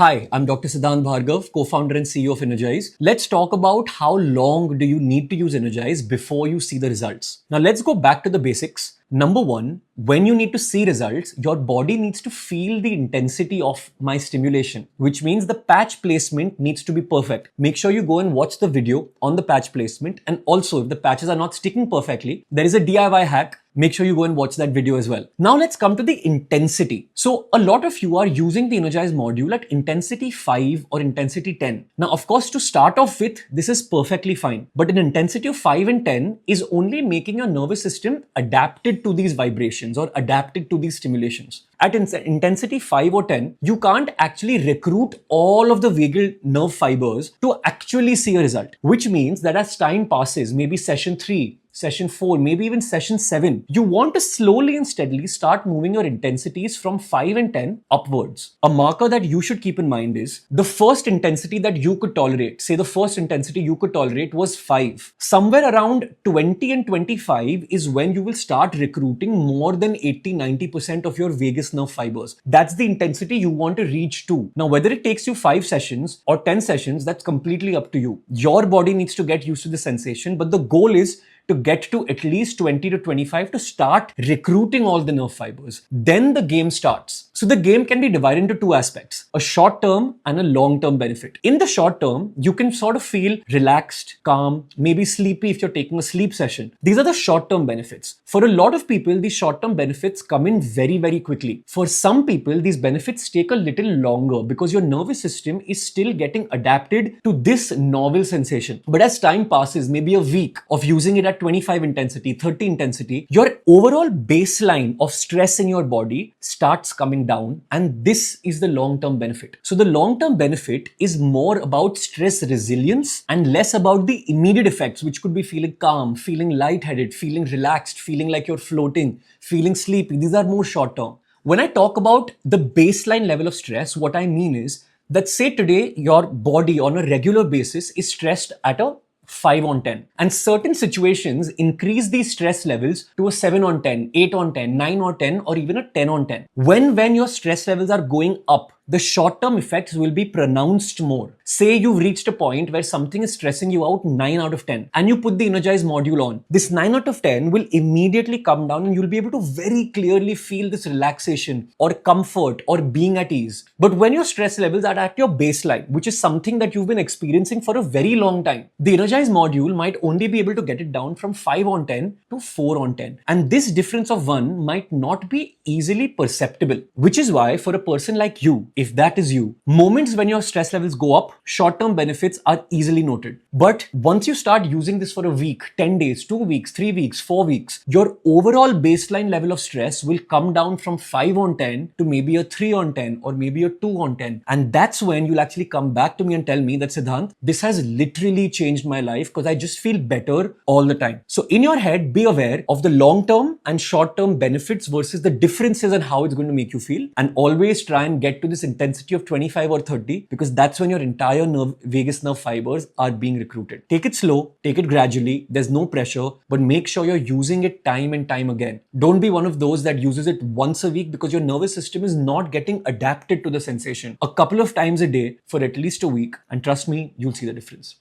Hi, I'm Dr. Siddhant Bhargav, co-founder and CEO of InnerGize. Let's talk about how long do you need to use InnerGize before you see the results. Now let's go back to the basics. Number one, when you need to see results, your body needs to feel the intensity of my stimulation, which means the patch placement needs to be perfect. Make sure you go and watch the video on the patch placement. And also, if the patches are not sticking perfectly, there is a DIY hack. Make sure you go and watch that video as well. Now let's come to the intensity. So a lot of you are using the InnerGize module at intensity 5 or intensity 10. Now, of course, to start off with, this is perfectly fine. But an intensity of 5 and 10 is only making your nervous system adapted to these vibrations or adapted to these stimulations. At intensity 5 or 10, you can't actually recruit all of the vagal nerve fibers to actually see a result, which means that as time passes, maybe session 3, session 4, maybe even session 7, you want to slowly and steadily start moving your intensities from 5 and 10 upwards. A marker that you should keep in mind is the first intensity that you could tolerate. Say the first intensity you could tolerate was 5. Somewhere around 20 and 25 is when you will start recruiting more than 80-90% of your vagus nerve fibers. That's the intensity you want to reach to. Now, whether it takes you 5 sessions or 10 sessions, that's completely up to you. Your body needs to get used to the sensation, but the goal is to get to at least 20 to 25 to start recruiting all the nerve fibers. Then the game starts. So the game can be divided into two aspects, a short term and a long term benefit. In the short term, you can sort of feel relaxed, calm, maybe sleepy if you're taking a sleep session. These are the short term benefits. For a lot of people, these short term benefits come in very, very quickly. For some people, these benefits take a little longer because your nervous system is still getting adapted to this novel sensation. But as time passes, maybe a week of using it at 25 intensity, 30 intensity, your overall baseline of stress in your body starts coming down, and this is the long-term benefit. So the long-term benefit is more about stress resilience and less about the immediate effects, which could be feeling calm, feeling lightheaded, feeling relaxed, feeling like you're floating, feeling sleepy. These are more short-term. When I talk about the baseline level of stress, what I mean is that say today your body on a regular basis is stressed at a 5 on 10. And certain situations increase these stress levels to a 7 on 10, 8 on 10, 9 on 10, or even a 10 on 10. When your stress levels are going up, the short-term effects will be pronounced more. Say you've reached a point where something is stressing you out 9 out of 10 and you put the InnerGize module on. This 9 out of 10 will immediately come down and you'll be able to very clearly feel this relaxation or comfort or being at ease. But when your stress levels are at your baseline, which is something that you've been experiencing for a very long time, the InnerGize module might only be able to get it down from 5 on 10 to 4 on 10. And this difference of 1 might not be easily perceptible, which is why for a person like you, if that is you, moments when your stress levels go up, short-term benefits are easily noted. But once you start using this for a week, 10 days, 2 weeks, 3 weeks, 4 weeks, your overall baseline level of stress will come down from 5 on 10 to maybe a 3 on 10 or maybe a 2 on 10. And that's when you'll actually come back to me and tell me that, Siddhant, this has literally changed my life because I just feel better all the time. So in your head, be aware of the long-term and short-term benefits versus the differences and how it's going to make you feel. And always try and get to this intensity of 25 or 30 because that's when your entire vagus nerve fibers are being recruited. Take it slow, take it gradually. There's no pressure, but make sure you're using it time and time again. Don't be one of those that uses it once a week because your nervous system is not getting adapted to the sensation. A couple of times a day for at least a week, and trust me, you'll see the difference.